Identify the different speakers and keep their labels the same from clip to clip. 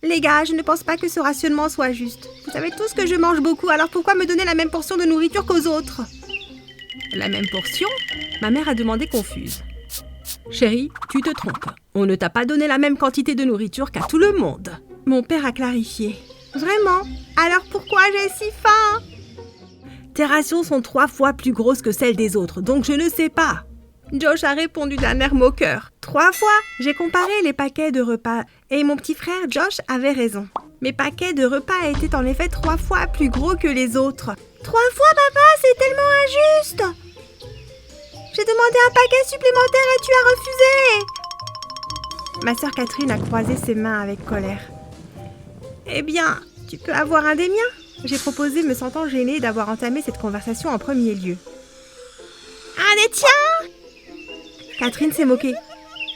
Speaker 1: Les gars, je ne pense pas que ce rationnement soit juste. Vous savez tous que je mange beaucoup, alors pourquoi me donner la même portion de nourriture qu'aux autres?
Speaker 2: La même portion? Ma mère a demandé confuse. Chérie, tu te trompes. On ne t'a pas donné la même quantité de nourriture qu'à tout le monde.
Speaker 1: Mon père a clarifié. Vraiment? Alors pourquoi j'ai si faim?
Speaker 2: Tes rations sont 3 fois plus grosses que celles des autres, donc je ne sais pas.
Speaker 1: Josh a répondu d'un air moqueur. 3 fois? J'ai comparé les paquets de repas et mon petit frère Josh avait raison. Mes paquets de repas étaient en effet 3 fois plus gros que les autres. 3 fois, papa, c'est tellement injuste! J'ai demandé un paquet supplémentaire et tu as refusé! Ma sœur Catherine a croisé ses mains avec colère. Eh bien, tu peux avoir un des miens? J'ai proposé, me sentant gênée d'avoir entamé cette conversation en premier lieu. Un des tiens? Catherine s'est moquée.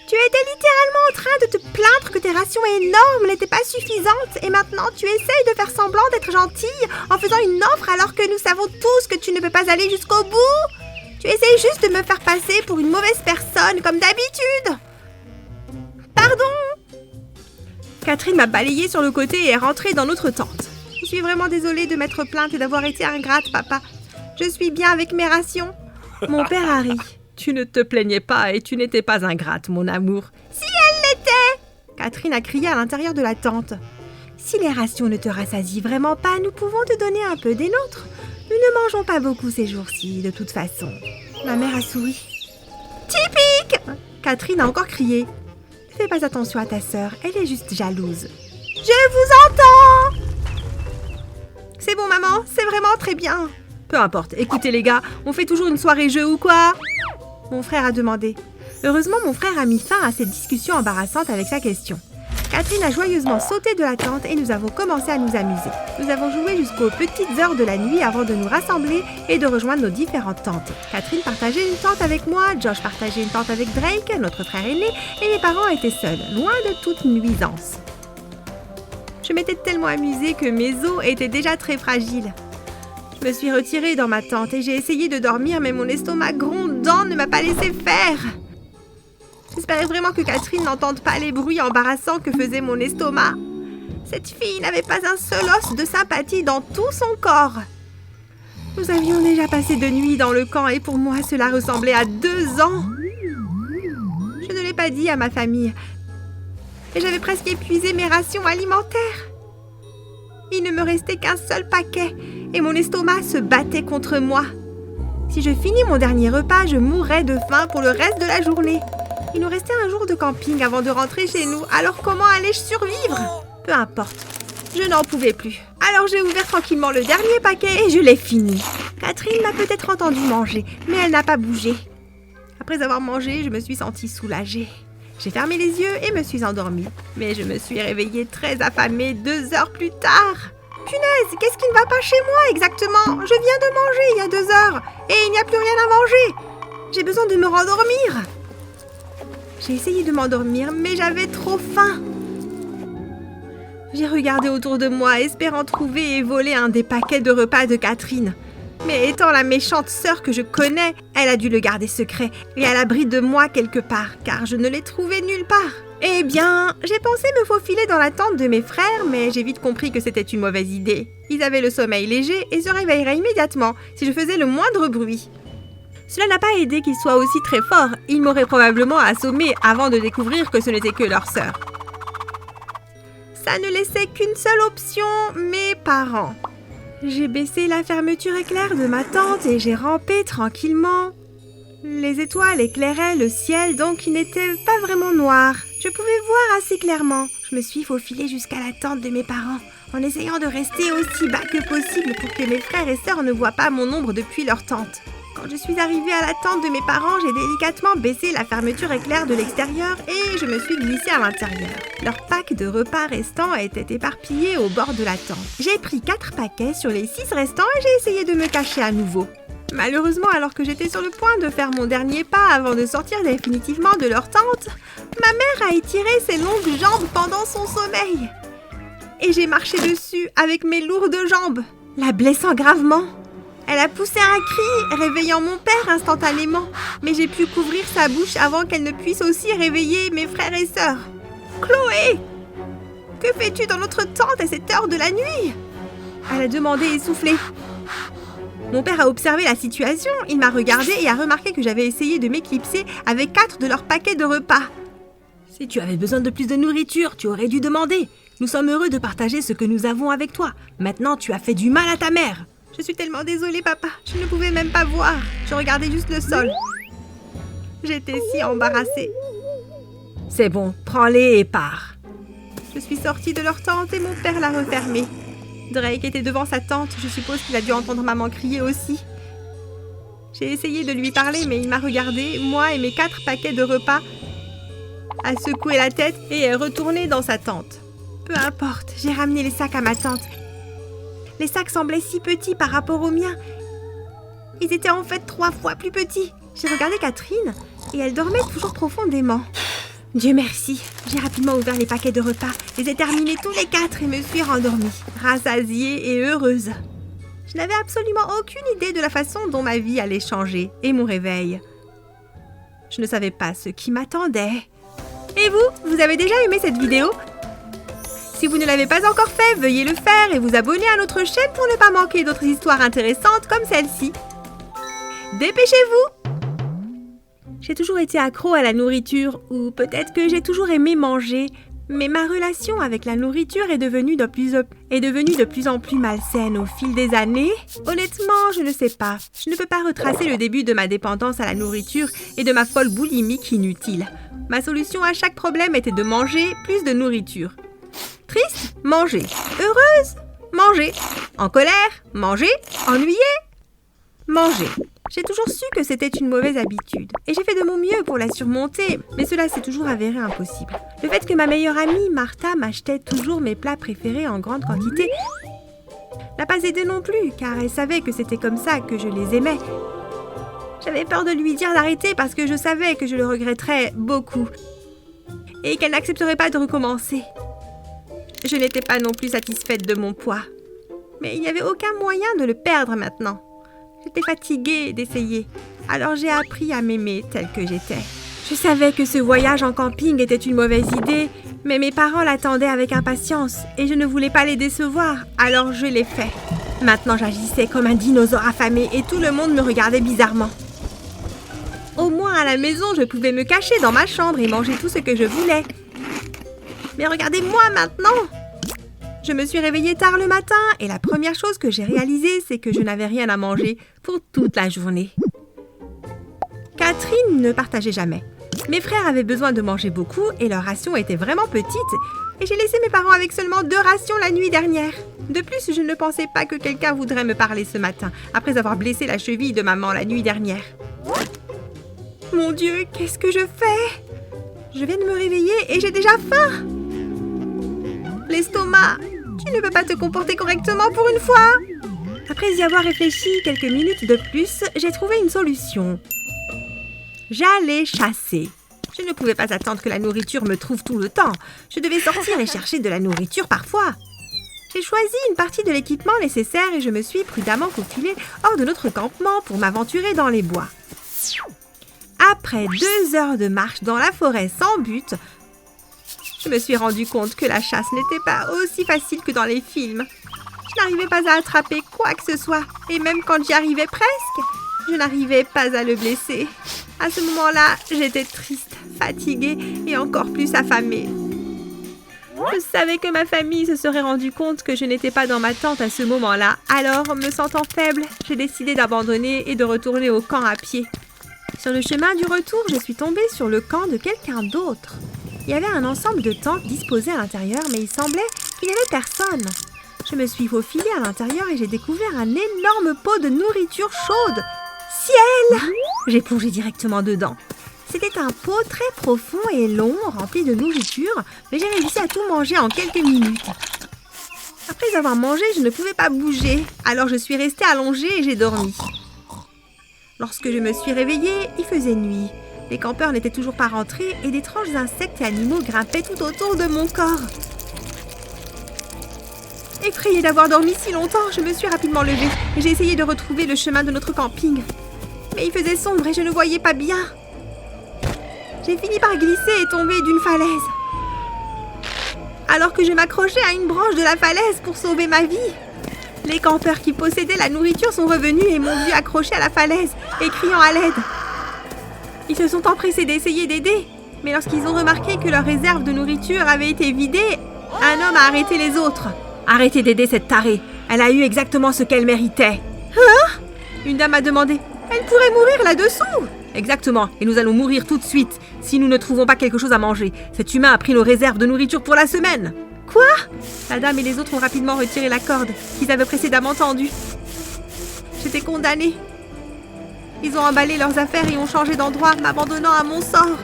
Speaker 1: Tu étais littéralement en train de te plaindre que tes rations énormes n'étaient pas suffisantes et maintenant tu essayes de faire semblant d'être gentille en faisant une offre alors que nous savons tous que tu ne peux pas aller jusqu'au bout. Tu essayes juste de me faire passer pour une mauvaise personne comme d'habitude. Pardon? Catherine m'a balayée sur le côté et est rentrée dans notre tente. Je suis vraiment désolée de m'être plainte et d'avoir été ingrate, papa. Je suis bien avec mes rations. Mon père a ri.
Speaker 2: Tu ne te plaignais pas et tu n'étais pas ingrate, mon amour.
Speaker 1: Si elle l'était! Catherine a crié à l'intérieur de la tente. Si les rations ne te rassasient vraiment pas, nous pouvons te donner un peu des nôtres. Nous ne mangeons pas beaucoup ces jours-ci, de toute façon. Ma mère a souri. Typique! Catherine a encore crié. Ne fais pas attention à ta sœur, elle est juste jalouse. Je vous entends! C'est bon, maman, c'est vraiment très bien.
Speaker 2: Peu importe, écoutez les gars, on fait toujours une soirée jeu ou quoi?
Speaker 1: Mon frère a demandé. Heureusement, mon frère a mis fin à cette discussion embarrassante avec sa question. Catherine a joyeusement sauté de la tente et nous avons commencé à nous amuser. Nous avons joué jusqu'aux petites heures de la nuit avant de nous rassembler et de rejoindre nos différentes tentes. Catherine partageait une tente avec moi, Josh partageait une tente avec Drake, notre frère aîné, et mes parents étaient seuls, loin de toute nuisance. Je m'étais tellement amusée que mes os étaient déjà très fragiles. Je me suis retirée dans ma tente et j'ai essayé de dormir, mais mon estomac grondant ne m'a pas laissé faire. J'espérais vraiment que Catherine n'entende pas les bruits embarrassants que faisait mon estomac. Cette fille n'avait pas un seul os de sympathie dans tout son corps. Nous avions déjà passé 2 nuits dans le camp et pour moi, cela ressemblait à 2 ans. Je ne l'ai pas dit à ma famille. Et j'avais presque épuisé mes rations alimentaires. Il ne me restait qu'un seul paquet et mon estomac se battait contre moi. Si je finis mon dernier repas, je mourrais de faim pour le reste de la journée. Il nous restait un jour de camping avant de rentrer chez nous, alors comment allais-je survivre? Peu importe, je n'en pouvais plus. Alors j'ai ouvert tranquillement le dernier paquet et je l'ai fini. Catherine m'a peut-être entendu manger, mais elle n'a pas bougé. Après avoir mangé, je me suis sentie soulagée. J'ai fermé les yeux et me suis endormie. Mais je me suis réveillée très affamée 2 heures plus tard. Punaise, qu'est-ce qui ne va pas chez moi exactement? Je viens de manger il y a 2 heures et il n'y a plus rien à manger. J'ai besoin de me rendormir. J'ai essayé de m'endormir, mais j'avais trop faim. J'ai regardé autour de moi, espérant trouver et voler un des paquets de repas de Catherine. Mais étant la méchante sœur que je connais, elle a dû le garder secret et à l'abri de moi quelque part, car je ne l'ai trouvé nulle part. Eh bien, j'ai pensé me faufiler dans la tente de mes frères, mais j'ai vite compris que c'était une mauvaise idée. Ils avaient le sommeil léger et se réveilleraient immédiatement si je faisais le moindre bruit. Cela n'a pas aidé qu'ils soient aussi très forts. Ils m'auraient probablement assommé avant de découvrir que ce n'était que leur sœur. Ça ne laissait qu'une seule option, mes parents. J'ai baissé la fermeture éclair de ma tente et j'ai rampé tranquillement. Les étoiles éclairaient le ciel, donc il n'était pas vraiment noir. Je pouvais voir assez clairement. Je me suis faufilée jusqu'à la tente de mes parents, en essayant de rester aussi bas que possible pour que mes frères et sœurs ne voient pas mon ombre depuis leur tente. Quand je suis arrivée à la tente de mes parents, j'ai délicatement baissé la fermeture éclair de l'extérieur et je me suis glissée à l'intérieur. Leur pack de repas restants était éparpillé au bord de la tente. J'ai pris 4 paquets sur les 6 restants et j'ai essayé de me cacher à nouveau. Malheureusement, alors que j'étais sur le point de faire mon dernier pas avant de sortir définitivement de leur tente, ma mère a étiré ses longues jambes pendant son sommeil. Et j'ai marché dessus avec mes lourdes jambes, la blessant gravement. Elle a poussé un cri, réveillant mon père instantanément, mais j'ai pu couvrir sa bouche avant qu'elle ne puisse aussi réveiller mes frères et sœurs. « Chloé! Que Que fais-tu dans notre tente à cette heure de la nuit ?» Elle a demandé essoufflée. Mon père a observé la situation, il m'a regardé et a remarqué que j'avais essayé de m'éclipser avec 4 de leurs paquets de repas.
Speaker 2: Si tu avais besoin de plus de nourriture, tu aurais dû demander. Nous sommes heureux de partager ce que nous avons avec toi. Maintenant, tu as fait du mal à ta mère.
Speaker 1: Je suis tellement désolée, papa. Je ne pouvais même pas voir. Je regardais juste le sol. J'étais si embarrassée.
Speaker 2: C'est bon, prends-les et pars.
Speaker 1: Je suis sortie de leur tente et mon père l'a refermée. Drake était devant sa tente. Je suppose qu'il a dû entendre maman crier aussi. J'ai essayé de lui parler, mais il m'a regardé, moi et mes 4 paquets de repas, a secoué la tête et est retourné dans sa tente. Peu importe, j'ai ramené les sacs à ma tante. Les sacs semblaient si petits par rapport aux miens. Ils étaient en fait 3 fois plus petits. J'ai regardé Catherine et elle dormait toujours profondément. Dieu merci, j'ai rapidement ouvert les paquets de repas, les ai terminés tous les 4 et me suis rendormie, rassasiée et heureuse. Je n'avais absolument aucune idée de la façon dont ma vie allait changer et mon réveil. Je ne savais pas ce qui m'attendait. Et vous avez déjà aimé cette vidéo ? Si vous ne l'avez pas encore fait, veuillez le faire et vous abonner à notre chaîne pour ne pas manquer d'autres histoires intéressantes comme celle-ci. Dépêchez-vous! J'ai toujours été accro à la nourriture, ou peut-être que j'ai toujours aimé manger, mais ma relation avec la nourriture est devenue de plus en plus malsaine au fil des années. Honnêtement, je ne sais pas. Je ne peux pas retracer le début de ma dépendance à la nourriture et de ma folle boulimique inutile. Ma solution à chaque problème était de manger plus de nourriture. Triste, manger. Heureuse, manger. En colère, manger. Ennuyée, manger. J'ai toujours su que c'était une mauvaise habitude et j'ai fait de mon mieux pour la surmonter, mais cela s'est toujours avéré impossible. Le fait que ma meilleure amie, Martha, m'achetait toujours mes plats préférés en grande quantité n'a pas aidé non plus, car elle savait que c'était comme ça que je les aimais. J'avais peur de lui dire d'arrêter parce que je savais que je le regretterais beaucoup et qu'elle n'accepterait pas de recommencer. Je n'étais pas non plus satisfaite de mon poids, mais il n'y avait aucun moyen de le perdre maintenant. J'étais fatiguée d'essayer, alors j'ai appris à m'aimer telle que j'étais. Je savais que ce voyage en camping était une mauvaise idée, mais mes parents l'attendaient avec impatience et je ne voulais pas les décevoir, alors je l'ai fait. Maintenant j'agissais comme un dinosaure affamé et tout le monde me regardait bizarrement. Au moins à la maison, je pouvais me cacher dans ma chambre et manger tout ce que je voulais. Mais regardez-moi maintenant! Je me suis réveillée tard le matin et la première chose que j'ai réalisée, c'est que je n'avais rien à manger pour toute la journée. Catherine ne partageait jamais. Mes frères avaient besoin de manger beaucoup et leur ration était vraiment petite et j'ai laissé mes parents avec seulement 2 rations la nuit dernière. De plus, je ne pensais pas que quelqu'un voudrait me parler ce matin après avoir blessé la cheville de maman la nuit dernière. Mon Dieu, qu'est-ce que je fais? Je viens de me réveiller et j'ai déjà faim. L'estomac, tu ne peux pas te comporter correctement pour une fois. Après y avoir réfléchi quelques minutes de plus, j'ai trouvé une solution. J'allais chasser. Je ne pouvais pas attendre que la nourriture me trouve tout le temps. Je devais sortir et chercher de la nourriture parfois. J'ai choisi une partie de l'équipement nécessaire et je me suis prudemment faufilée hors de notre campement pour m'aventurer dans les bois. Après 2 heures de marche dans la forêt sans but, je me suis rendu compte que la chasse n'était pas aussi facile que dans les films. Je n'arrivais pas à attraper quoi que ce soit, et même quand j'y arrivais presque, je n'arrivais pas à le blesser. À ce moment-là, j'étais triste, fatiguée et encore plus affamée. Je savais que ma famille se serait rendu compte que je n'étais pas dans ma tente à ce moment-là, alors, me sentant faible, j'ai décidé d'abandonner et de retourner au camp à pied. Sur le chemin du retour, je suis tombée sur le camp de quelqu'un d'autre. Il y avait un ensemble de tentes disposées à l'intérieur, mais il semblait qu'il n'y avait personne. Je me suis faufilée à l'intérieur et j'ai découvert un énorme pot de nourriture chaude. Ciel! J'ai plongé directement dedans. C'était un pot très profond et long, rempli de nourriture, mais j'ai réussi à tout manger en quelques minutes. Après avoir mangé, je ne pouvais pas bouger, alors je suis restée allongée et j'ai dormi. Lorsque je me suis réveillée, il faisait nuit. Les campeurs n'étaient toujours pas rentrés et d'étranges insectes et animaux grimpaient tout autour de mon corps. Effrayée d'avoir dormi si longtemps, je me suis rapidement levée et j'ai essayé de retrouver le chemin de notre camping. Mais il faisait sombre et je ne voyais pas bien. J'ai fini par glisser et tomber d'une falaise. alors que je m'accrochais à une branche de la falaise pour sauver ma vie. Les campeurs qui possédaient la nourriture sont revenus et m'ont vu accrochée à la falaise et criant à l'aide. Ils se sont empressés d'essayer d'aider, mais lorsqu'ils ont remarqué que leur réserve de nourriture avait été vidée, un homme a arrêté les autres. « Arrêtez d'aider cette tarée, elle a eu exactement ce qu'elle méritait. »« Hein ?» Une dame a demandé. « Elle pourrait mourir là-dessous !»« Exactement, et nous allons mourir tout de suite si nous ne trouvons pas quelque chose à manger. Cet humain a pris nos réserves de nourriture pour la semaine. » Quoi ? La dame et les autres ont rapidement retiré la corde qu'ils avaient précédemment tendue. J'étais condamnée. Ils ont emballé leurs affaires et ont changé d'endroit, m'abandonnant à mon sort.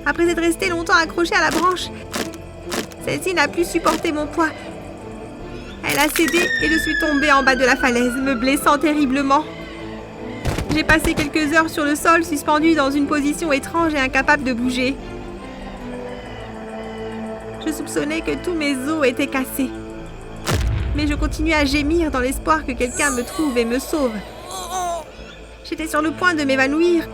Speaker 1: Après être restée longtemps accrochée à la branche, celle-ci n'a plus supporté mon poids. Elle a cédé et je suis tombée en bas de la falaise, me blessant terriblement. J'ai passé quelques heures sur le sol, suspendue dans une position étrange et incapable de bouger. Je soupçonnais que tous mes os étaient cassés. Mais je continuais à gémir dans l'espoir que quelqu'un me trouve et me sauve. J'étais sur le point de m'évanouir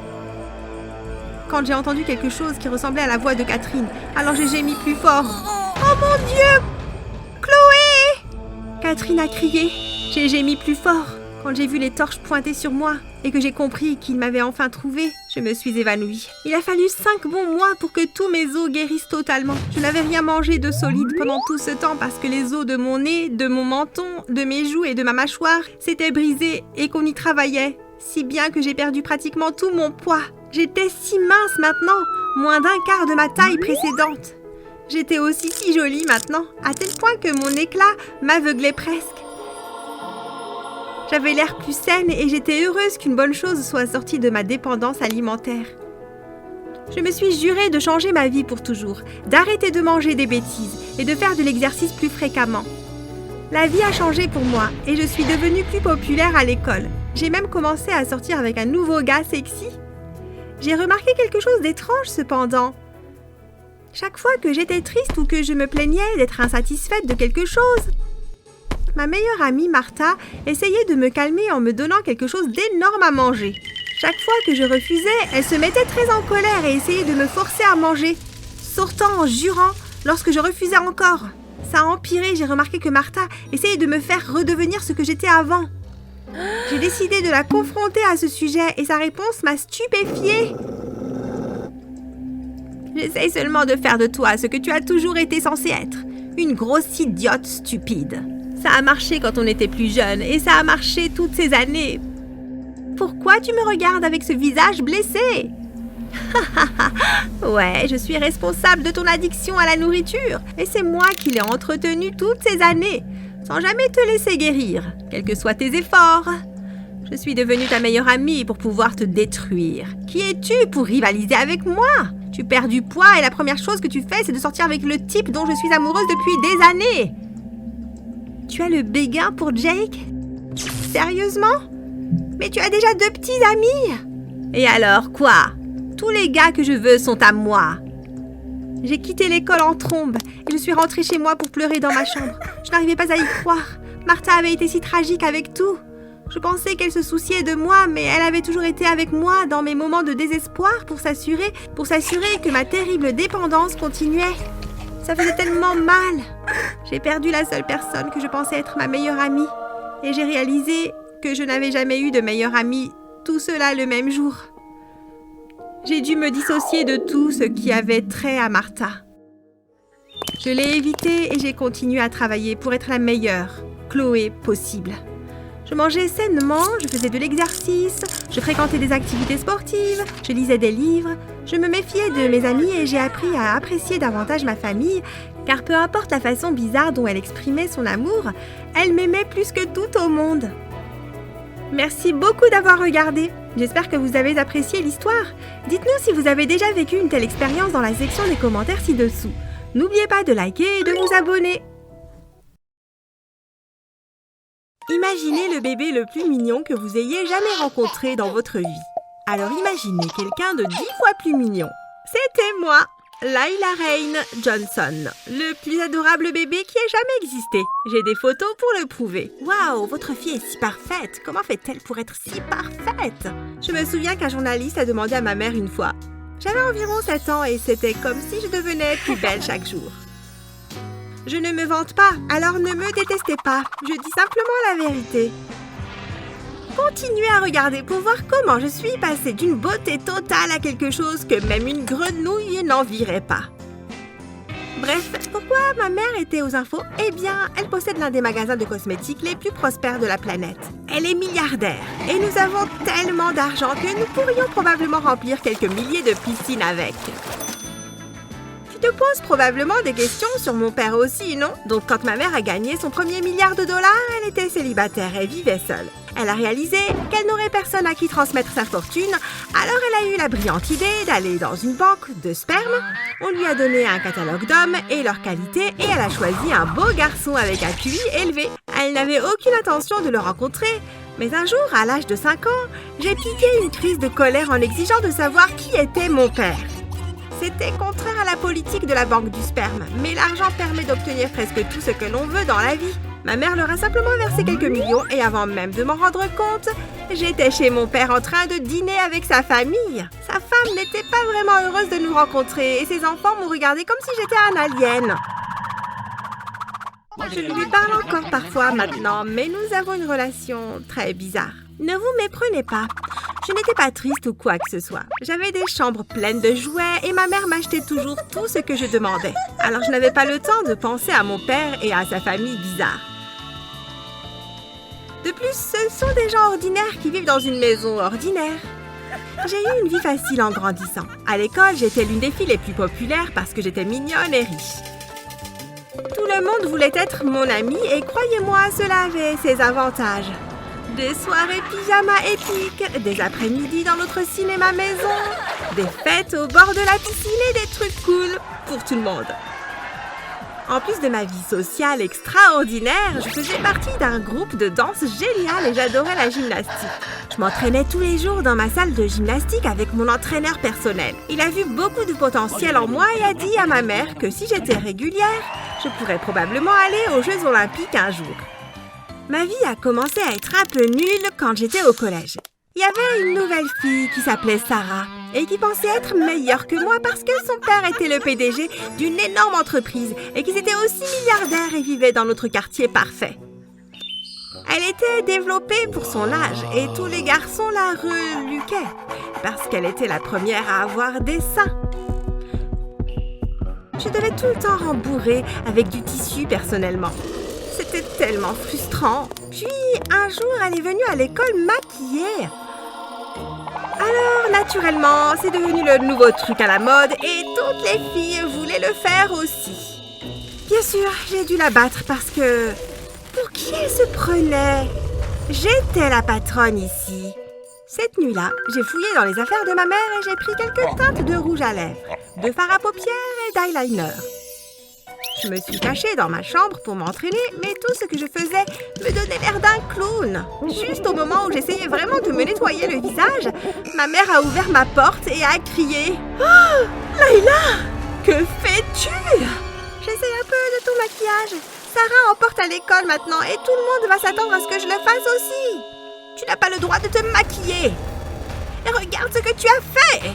Speaker 1: quand j'ai entendu quelque chose qui ressemblait à la voix de Catherine. Alors j'ai gémi plus fort. « Oh mon Dieu! Chloé !» Catherine a crié. J'ai gémi plus fort quand j'ai vu les torches pointer sur moi et que j'ai compris qu'il m'avait enfin trouvée. Je me suis évanouie. Il a fallu 5 bons mois pour que tous mes os guérissent totalement. Je n'avais rien mangé de solide pendant tout ce temps parce que les os de mon nez, de mon menton, de mes joues et de ma mâchoire s'étaient brisés et qu'on y travaillait. Si bien que j'ai perdu pratiquement tout mon poids. J'étais si mince maintenant, moins d'un quart de ma taille précédente. J'étais aussi si jolie maintenant, à tel point que mon éclat m'aveuglait presque. J'avais l'air plus saine et j'étais heureuse qu'une bonne chose soit sortie de ma dépendance alimentaire. Je me suis juré de changer ma vie pour toujours, d'arrêter de manger des bêtises et de faire de l'exercice plus fréquemment. La vie a changé pour moi et je suis devenue plus populaire à l'école. J'ai même commencé à sortir avec un nouveau gars sexy. J'ai remarqué quelque chose d'étrange cependant. Chaque fois que j'étais triste ou que je me plaignais d'être insatisfaite de quelque chose, ma meilleure amie Martha essayait de me calmer en me donnant quelque chose d'énorme à manger. Chaque fois que je refusais, elle se mettait très en colère et essayait de me forcer à manger, sortant en jurant lorsque je refusais encore. Ça a empiré, j'ai remarqué que Martha essayait de me faire redevenir ce que j'étais avant. J'ai décidé de la confronter à ce sujet et sa réponse m'a stupéfiée. J'essaye seulement de faire de toi ce que tu as toujours été censée être, une grosse idiote stupide. Ça a marché quand on était plus jeune et ça a marché toutes ces années. Pourquoi tu me regardes avec ce visage blessé? Ouais, je suis responsable de ton addiction à la nourriture et c'est moi qui l'ai entretenue toutes ces années, sans jamais te laisser guérir, quels que soient tes efforts. Je suis devenue ta meilleure amie pour pouvoir te détruire. Qui es-tu pour rivaliser avec moi? Tu perds du poids et la première chose que tu fais, c'est de sortir avec le type dont je suis amoureuse depuis des années. Tu as le béguin pour Jake? Sérieusement? Mais tu as déjà 2 petits amis? Et alors, quoi? Tous les gars que je veux sont à moi. J'ai quitté l'école en trombe et je suis rentrée chez moi pour pleurer dans ma chambre. Je n'arrivais pas à y croire. Martha avait été si tragique avec tout. Je pensais qu'elle se souciait de moi, mais elle avait toujours été avec moi dans mes moments de désespoir pour s'assurer que ma terrible dépendance continuait. Ça faisait tellement mal. J'ai perdu la seule personne que je pensais être ma meilleure amie. Et j'ai réalisé que je n'avais jamais eu de meilleure amie, tout cela le même jour. J'ai dû me dissocier de tout ce qui avait trait à Martha. Je l'ai évité et j'ai continué à travailler pour être la meilleure Chloé possible. Je mangeais sainement, je faisais de l'exercice, je fréquentais des activités sportives, je lisais des livres, je me méfiais de mes amis et j'ai appris à apprécier davantage ma famille, car peu importe la façon bizarre dont elle exprimait son amour, elle m'aimait plus que tout au monde. Merci beaucoup d'avoir regardé. J'espère que vous avez apprécié l'histoire. Dites-nous si vous avez déjà vécu une telle expérience dans la section des commentaires ci-dessous. N'oubliez pas de liker et de vous abonner. Imaginez le bébé le plus mignon que vous ayez jamais rencontré dans votre vie. Alors imaginez quelqu'un de 10 fois plus mignon. C'était moi, Layla Rain Johnson, le plus adorable bébé qui ait jamais existé. J'ai des photos pour le prouver. Waouh, votre fille est si parfaite. Comment fait-elle pour être si parfaite? Je me souviens qu'un journaliste a demandé à ma mère une fois. J'avais environ 7 ans et c'était comme si je devenais plus belle chaque jour. Je ne me vante pas, alors ne me détestez pas. Je dis simplement la vérité. Continuez à regarder pour voir comment je suis passée d'une beauté totale à quelque chose que même une grenouille n'envierait pas. Bref, pourquoi ma mère était aux infos? Eh bien, elle possède l'un des magasins de cosmétiques les plus prospères de la planète. Elle est milliardaire et nous avons tellement d'argent que nous pourrions probablement remplir quelques milliers de piscines avec. Tu te poses probablement des questions sur mon père aussi, non? Donc quand ma mère a gagné son premier milliard de dollars, elle était célibataire et vivait seule. Elle a réalisé qu'elle n'aurait personne à qui transmettre sa fortune, alors elle a eu la brillante idée d'aller dans une banque de sperme. On lui a donné un catalogue d'hommes et leurs qualités et elle a choisi un beau garçon avec un QI élevé. Elle n'avait aucune intention de le rencontrer, mais un jour, à l'âge de 5 ans, j'ai piqué une crise de colère en exigeant de savoir qui était mon père. C'était contraire à la politique de la banque du sperme, mais l'argent permet d'obtenir presque tout ce que l'on veut dans la vie. Ma mère leur a simplement versé quelques millions et avant même de m'en rendre compte, j'étais chez mon père en train de dîner avec sa famille. Sa femme n'était pas vraiment heureuse de nous rencontrer et ses enfants m'ont regardé comme si j'étais un alien. Je lui parle encore parfois maintenant, mais nous avons une relation très bizarre. Ne vous méprenez pas. Je n'étais pas triste ou quoi que ce soit. J'avais des chambres pleines de jouets et ma mère m'achetait toujours tout ce que je demandais. Alors je n'avais pas le temps de penser à mon père et à sa famille bizarre. De plus, ce sont des gens ordinaires qui vivent dans une maison ordinaire. J'ai eu une vie facile en grandissant. À l'école, j'étais l'une des filles les plus populaires parce que j'étais mignonne et riche. Tout le monde voulait être mon amie et croyez-moi, cela avait ses avantages. Des soirées pyjama épiques, des après-midi dans notre cinéma maison, des fêtes au bord de la piscine et des trucs cool pour tout le monde. En plus de ma vie sociale extraordinaire, je faisais partie d'un groupe de danse génial et j'adorais la gymnastique. Je m'entraînais tous les jours dans ma salle de gymnastique avec mon entraîneur personnel. Il a vu beaucoup de potentiel en moi et a dit à ma mère que si j'étais régulière, je pourrais probablement aller aux Jeux Olympiques un jour. Ma vie a commencé à être un peu nulle quand j'étais au collège. Il y avait une nouvelle fille qui s'appelait Sarah et qui pensait être meilleure que moi parce que son père était le PDG d'une énorme entreprise et qu'ils étaient aussi milliardaires et vivaient dans notre quartier parfait. Elle était développée pour son âge et tous les garçons la reluquaient parce qu'elle était la première à avoir des seins. Je devais tout le temps rembourrer avec du tissu personnellement. C'était tellement frustrant. Puis, un jour, elle est venue à l'école maquillée. Alors, naturellement, c'est devenu le nouveau truc à la mode et toutes les filles voulaient le faire aussi. Bien sûr, j'ai dû la battre parce que... Pour qui elle se prenait? J'étais la patronne ici. Cette nuit-là, j'ai fouillé dans les affaires de ma mère et j'ai pris quelques teintes de rouge à lèvres, de fard à paupières et d'eyeliner. Je me suis cachée dans ma chambre pour m'entraîner, mais tout ce que je faisais me donnait l'air d'un clown. Juste au moment où j'essayais vraiment de me nettoyer le visage, ma mère a ouvert ma porte et a crié « Oh, Layla, que fais-tu » J'essaye un peu de ton maquillage. Sarah emporte à l'école maintenant et tout le monde va s'attendre à ce que je le fasse aussi. Tu n'as pas le droit de te maquiller. Et regarde ce que tu as fait.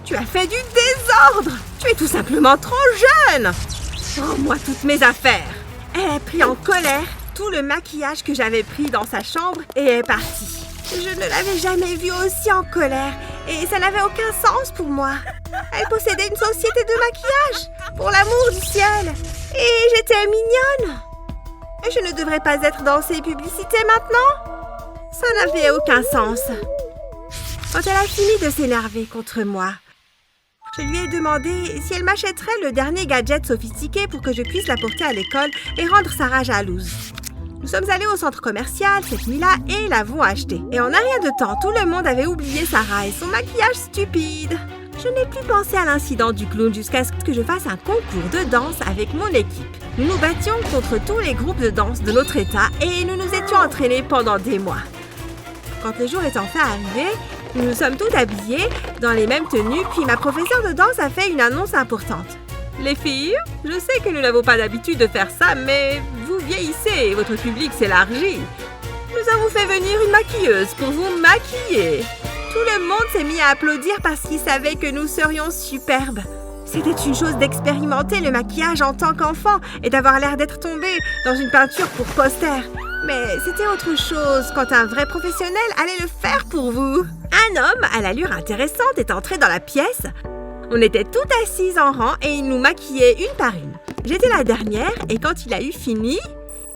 Speaker 1: Tu as fait du désordre. Tu es tout simplement trop jeune. Rends-moi toutes mes affaires. Elle a pris en colère tout le maquillage que j'avais pris dans sa chambre et est partie. Je ne l'avais jamais vue aussi en colère et ça n'avait aucun sens pour moi. Elle possédait une société de maquillage, pour l'amour du ciel. Et j'étais mignonne. Je ne devrais pas être dans ces publicités maintenant. Ça n'avait aucun sens. Quand elle a fini de s'énerver contre moi, je lui ai demandé si elle m'achèterait le dernier gadget sophistiqué pour que je puisse la porter à l'école et rendre Sarah jalouse. Nous sommes allés au centre commercial cette nuit-là et l'avons acheté. Et en un rien de temps, tout le monde avait oublié Sarah et son maquillage stupide. Je n'ai plus pensé à l'incident du clown jusqu'à ce que je fasse un concours de danse avec mon équipe. Nous nous battions contre tous les groupes de danse de notre état et nous nous étions entraînés pendant des mois. Quand le jour est enfin arrivé, nous nous sommes tous habillés dans les mêmes tenues, puis ma professeure de danse a fait une annonce importante. Les filles, je sais que nous n'avons pas d'habitude de faire ça, mais vous vieillissez et votre public s'élargit. Nous avons fait venir une maquilleuse pour vous maquiller. Tout le monde s'est mis à applaudir parce qu'ils savaient que nous serions superbes. C'était une chose d'expérimenter le maquillage en tant qu'enfant et d'avoir l'air d'être tombé dans une peinture pour poster. Mais c'était autre chose quand un vrai professionnel allait le faire pour vous. Un homme à l'allure intéressante est entré dans la pièce. On était toutes assises en rang et il nous maquillait une par une. J'étais la dernière et quand il a eu fini,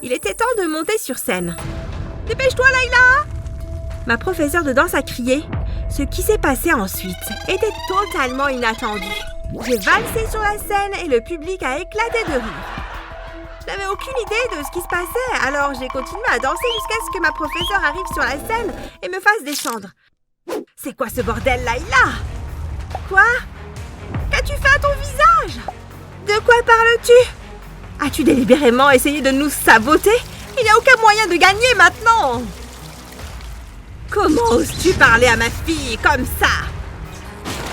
Speaker 1: il était temps de monter sur scène. « Dépêche-toi, Layla !» Ma professeure de danse a crié. Ce qui s'est passé ensuite était totalement inattendu. J'ai valsé sur la scène et le public a éclaté de rire. Je n'avais aucune idée de ce qui se passait, alors j'ai continué à danser jusqu'à ce que ma professeure arrive sur la scène et me fasse descendre. « C'est quoi ce bordel, Layla ?»« Quoi ? Qu'as-tu fait à ton visage ? De quoi parles-tu ? As-tu délibérément essayé de nous saboter ? Il n'y a aucun moyen de gagner maintenant !» Comment oses-tu parler à ma fille comme ça?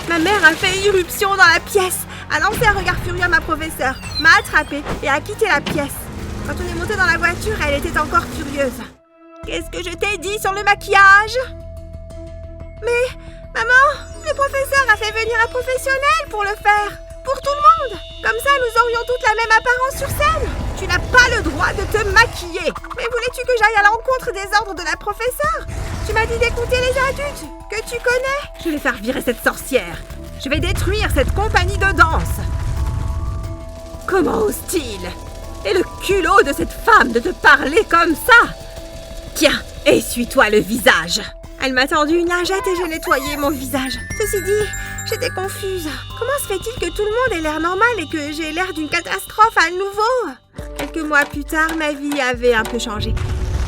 Speaker 1: Ma mère a fait irruption dans la pièce, a lancé un regard furieux à ma professeure, m'a attrapée et a quitté la pièce. Quand on est monté dans la voiture, elle était encore furieuse. Qu'est-ce que je t'ai dit sur le maquillage? Mais, maman, le professeur a fait venir un professionnel pour le faire, pour tout le monde. Comme ça, nous aurions toutes la même apparence sur scène. Tu n'as pas le droit de te maquiller. Mais voulais-tu que j'aille à l'encontre des ordres de la professeure? Tu m'as dit d'écouter les adultes que tu connais. Je vais faire virer cette sorcière. Je vais détruire cette compagnie de danse. Comment ose-t-il? Et le culot de cette femme de te parler comme ça? Tiens, essuie-toi le visage. Elle m'a tendu une lingette et j'ai nettoyé mon visage. Ceci dit, j'étais confuse. Comment se fait-il que tout le monde ait l'air normal et que j'ai l'air d'une catastrophe à nouveau? Quelques mois plus tard, ma vie avait un peu changé.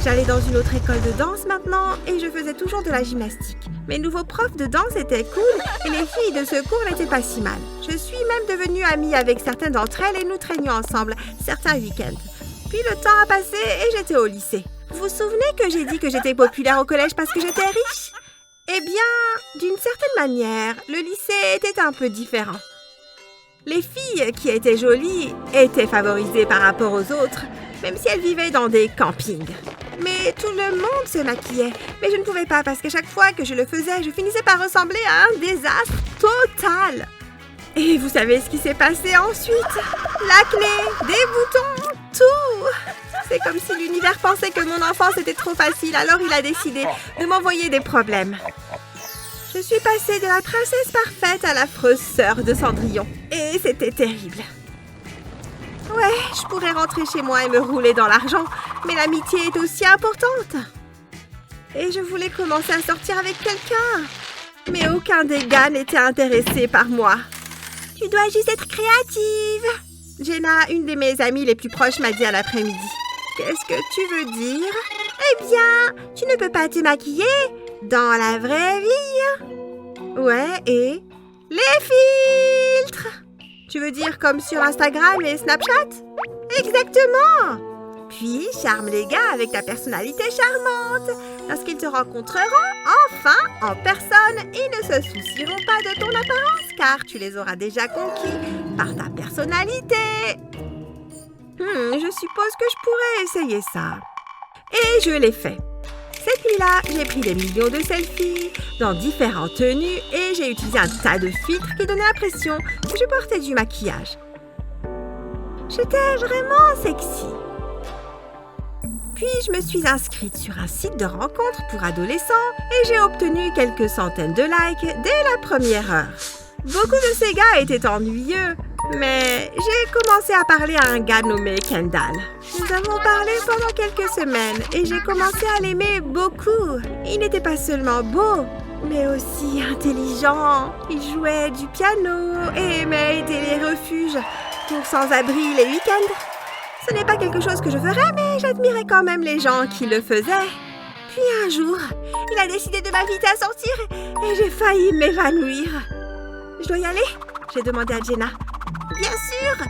Speaker 1: J'allais dans une autre école de danse maintenant et je faisais toujours de la gymnastique. Mes nouveaux profs de danse étaient cool et les filles de ce cours n'étaient pas si mal. Je suis même devenue amie avec certaines d'entre elles et nous traînions ensemble certains week-ends. Puis le temps a passé et j'étais au lycée. Vous vous souvenez que j'ai dit que j'étais populaire au collège parce que j'étais riche? Eh bien, d'une certaine manière, le lycée était un peu différent. Les filles qui étaient jolies étaient favorisées par rapport aux autres, même si elles vivaient dans des campings. Mais tout le monde se maquillait, mais je ne pouvais pas parce qu'à chaque fois que je le faisais, je finissais par ressembler à un désastre total. Et vous savez ce qui s'est passé ensuite? L'acné, des boutons, tout! C'est comme si l'univers pensait que mon enfance était trop facile, alors il a décidé de m'envoyer des problèmes. Je suis passée de la princesse parfaite à l'affreuse sœur de Cendrillon. Et c'était terrible. Ouais, je pourrais rentrer chez moi et me rouler dans l'argent, mais l'amitié est aussi importante. Et je voulais commencer à sortir avec quelqu'un. Mais aucun des gars n'était intéressé par moi. Tu dois juste être créative. Jenna, une de mes amies les plus proches, m'a dit à l'après-midi. Qu'est-ce que tu veux dire? Eh bien, tu ne peux pas te maquiller dans la vraie vie. Ouais, et les filtres. Tu veux dire comme sur Instagram et Snapchat? Exactement. Puis, charme les gars avec ta personnalité charmante. Lorsqu'ils te rencontreront, enfin, en personne, ils ne se soucieront pas de ton apparence, car tu les auras déjà conquis par ta personnalité. Je suppose que je pourrais essayer ça. Et je l'ai fait. Cette nuit-là, j'ai pris des millions de selfies dans différentes tenues et j'ai utilisé un tas de filtres qui donnaient l'impression que je portais du maquillage. J'étais vraiment sexy. Puis, je me suis inscrite sur un site de rencontres pour adolescents et j'ai obtenu quelques centaines de likes dès la première heure. Beaucoup de ces gars étaient ennuyeux, mais j'ai commencé à parler à un gars nommé Kendall. Nous avons parlé pendant quelques semaines et j'ai commencé à l'aimer beaucoup. Il n'était pas seulement beau, mais aussi intelligent. Il jouait du piano et aimait aider les refuges pour sans-abri les week-ends. Ce n'est pas quelque chose que je ferais, mais j'admirais quand même les gens qui le faisaient. Puis un jour, il a décidé de m'inviter à sortir et j'ai failli m'évanouir. Je dois y aller? J'ai demandé à Jenna. Bien sûr!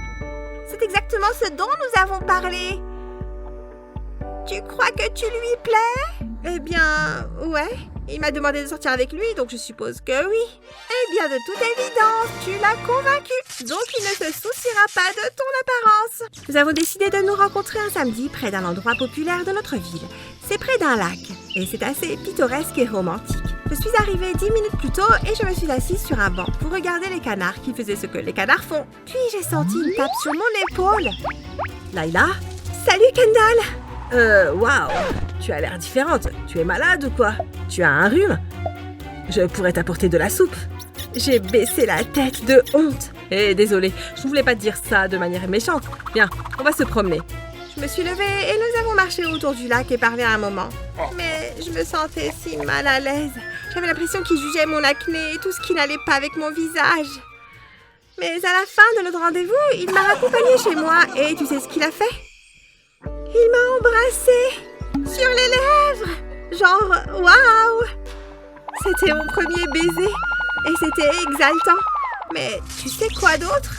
Speaker 1: C'est exactement ce dont nous avons parlé. Tu crois que tu lui plais? Eh bien, ouais. Il m'a demandé de sortir avec lui, donc je suppose que oui. Eh bien, de toute évidence, tu l'as convaincu. Donc, il ne se souciera pas de ton apparence. Nous avons décidé de nous rencontrer un samedi près d'un endroit populaire de notre ville. C'est près d'un lac, et c'est assez pittoresque et romantique. Je suis arrivée 10 minutes plus tôt et je me suis assise sur un banc pour regarder les canards qui faisaient ce que les canards font. Puis j'ai senti une tape sur mon épaule.
Speaker 2: Layla?
Speaker 1: Salut Kendall!
Speaker 2: Waouh! Tu as l'air différente. Tu es malade ou quoi? Tu as un rhume? Je pourrais t'apporter de la soupe.
Speaker 1: J'ai baissé la tête de honte.
Speaker 2: Désolée, je ne voulais pas te dire ça de manière méchante. Viens, on va se promener.
Speaker 1: Je me suis levée et nous avons marché autour du lac et parlé un moment. Mais je me sentais si mal à l'aise. J'avais l'impression qu'il jugeait mon acné et tout ce qui n'allait pas avec mon visage. Mais à la fin de notre rendez-vous, il m'a raccompagnée chez moi et tu sais ce qu'il a fait? Il m'a embrassée sur les lèvres. Genre, waouh! C'était mon premier baiser et c'était exaltant. Mais tu sais quoi d'autre?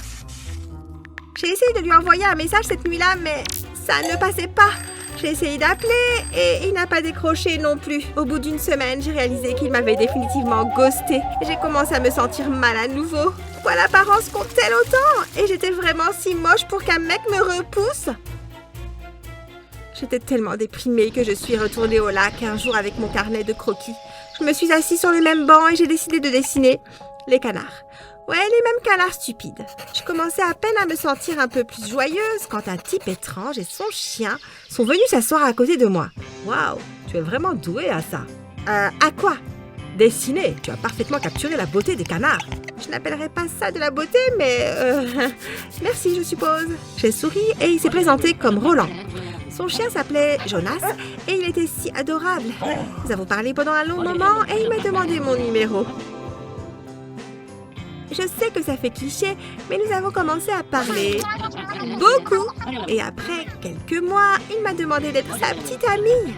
Speaker 1: J'ai essayé de lui envoyer un message cette nuit-là, mais ça ne passait pas. J'ai essayé d'appeler et il n'a pas décroché non plus. Au bout d'une semaine, j'ai réalisé qu'il m'avait définitivement ghosté. Et j'ai commencé à me sentir mal à nouveau. Pourquoi l'apparence compte-t-elle autant? Et j'étais vraiment si moche pour qu'un mec me repousse? J'étais tellement déprimée que je suis retournée au lac un jour avec mon carnet de croquis. Je me suis assise sur le même banc et j'ai décidé de dessiner les canards. Ouais, les mêmes canards stupides. Je commençais à peine à me sentir un peu plus joyeuse quand un type étrange et son chien sont venus s'asseoir à côté de moi.
Speaker 2: Waouh, tu es vraiment douée à ça.
Speaker 1: À quoi?
Speaker 2: Dessiner, tu as parfaitement capturé la beauté des canards.
Speaker 1: Je n'appellerais pas ça de la beauté, mais merci, je suppose. J'ai souri et il s'est présenté comme Roland. Son chien s'appelait Jonas et il était si adorable. Nous avons parlé pendant un long moment et il m'a demandé mon numéro. Je sais que ça fait cliché, mais nous avons commencé à parler beaucoup. Et après quelques mois, il m'a demandé d'être sa petite amie.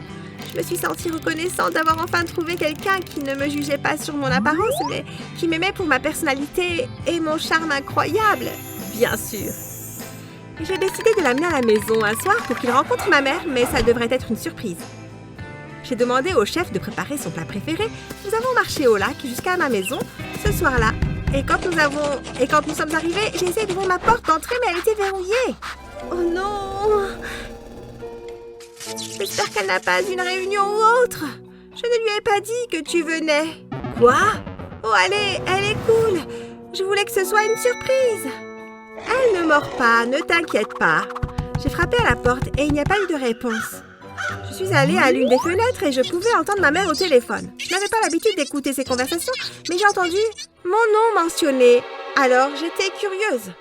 Speaker 1: Je me suis sentie reconnaissante d'avoir enfin trouvé quelqu'un qui ne me jugeait pas sur mon apparence, mais qui m'aimait pour ma personnalité et mon charme incroyable.
Speaker 2: Bien sûr.
Speaker 1: J'ai décidé de l'amener à la maison un soir pour qu'il rencontre ma mère, mais ça devrait être une surprise. J'ai demandé au chef de préparer son plat préféré. Nous avons marché au lac jusqu'à ma maison ce soir-là. Et quand nous sommes arrivés, j'ai essayé d'ouvrir ma porte d'entrée, mais elle était verrouillée. Oh non! J'espère qu'elle n'a pas une réunion ou autre. Je ne lui ai pas dit que tu venais.
Speaker 2: Quoi?
Speaker 1: Oh allez, elle est cool. Je voulais que ce soit une surprise. Elle ne mord pas, ne t'inquiète pas. J'ai frappé à la porte et il n'y a pas eu de réponse. Je suis allée à l'une des fenêtres et je pouvais entendre ma mère au téléphone. Je n'avais pas l'habitude d'écouter ces conversations, mais j'ai entendu mon nom mentionné. Alors j'étais curieuse.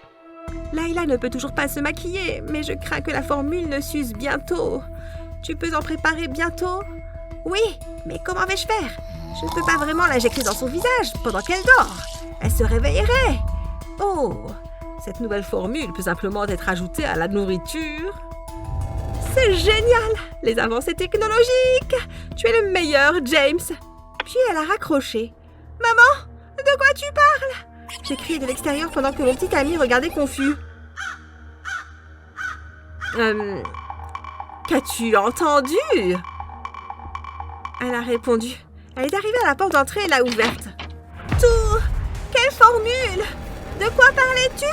Speaker 1: Layla ne peut toujours pas se maquiller, mais je crains que la formule ne s'use bientôt. Tu peux en préparer bientôt? Oui, mais comment vais-je faire? Je ne peux pas vraiment l'injecter dans son visage pendant qu'elle dort. Elle se réveillerait.
Speaker 2: Oh, cette nouvelle formule peut simplement être ajoutée à la nourriture.
Speaker 1: C'est génial! Les avancées technologiques! Tu es le meilleur, James! Puis elle a raccroché. Maman, de quoi tu parles? J'ai crié de l'extérieur pendant que mon petit ami regardait confus.
Speaker 2: Qu'as-tu entendu?
Speaker 1: Elle a répondu. Elle est arrivée à la porte d'entrée et l'a ouverte. Tout! Quelle formule? De quoi parlais-tu?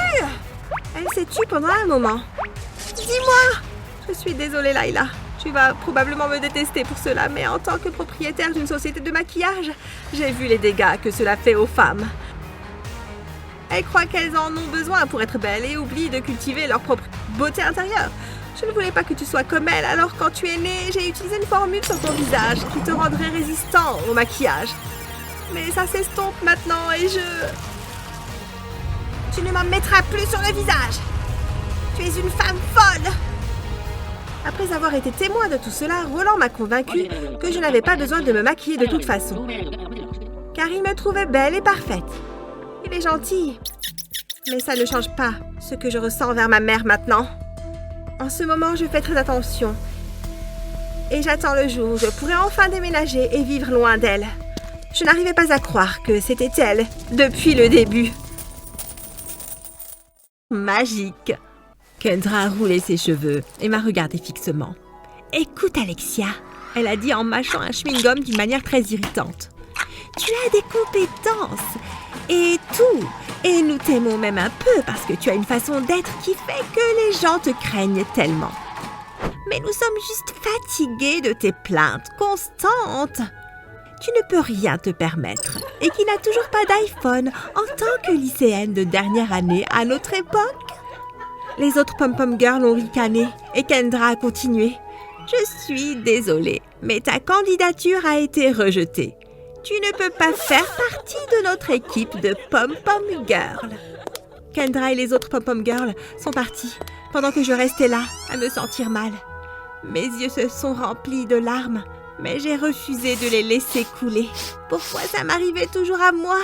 Speaker 1: Elle s'est tue pendant un moment. Dis-moi! Je suis désolée, Layla. Tu vas probablement me détester pour cela, mais en tant que propriétaire d'une société de maquillage, j'ai vu les dégâts que cela fait aux femmes. Elles croient qu'elles en ont besoin pour être belles et oublient de cultiver leur propre beauté intérieure. Je ne voulais pas que tu sois comme elle, alors quand tu es née, j'ai utilisé une formule sur ton visage qui te rendrait résistant au maquillage. Mais ça s'estompe maintenant et Tu ne m'en mettras plus sur le visage. Tu es une femme folle. Après avoir été témoin de tout cela, Roland m'a convaincue que je n'avais pas besoin de me maquiller de toute façon. Car il me trouvait belle et parfaite. Il est gentil. Mais ça ne change pas ce que je ressens envers ma mère maintenant. En ce moment, je fais très attention. Et j'attends le jour où je pourrai enfin déménager et vivre loin d'elle. Je n'arrivais pas à croire que c'était elle depuis le début.
Speaker 2: Magique! Kendra a roulé ses cheveux et m'a regardé fixement.
Speaker 1: Écoute, Alexia,
Speaker 2: Elle a dit en mâchant un chewing-gum d'une manière très irritante.
Speaker 1: Tu as des compétences et tout. Et nous t'aimons même un peu parce que tu as une façon d'être qui fait que les gens te craignent tellement. Mais nous sommes juste fatigués de tes plaintes constantes. Tu ne peux rien te permettre et qui n'a toujours pas d'iPhone en tant que lycéenne de dernière année à notre époque. Les autres pom-pom girls ont ricané et Kendra a continué. Je suis désolée, mais ta candidature a été rejetée. Tu ne peux pas faire partie de notre équipe de pom-pom girls. Kendra et les autres pom-pom girls sont partis pendant que je restais là à me sentir mal. Mes yeux se sont remplis de larmes, mais j'ai refusé de les laisser couler. Pourquoi ça m'arrivait toujours à moi?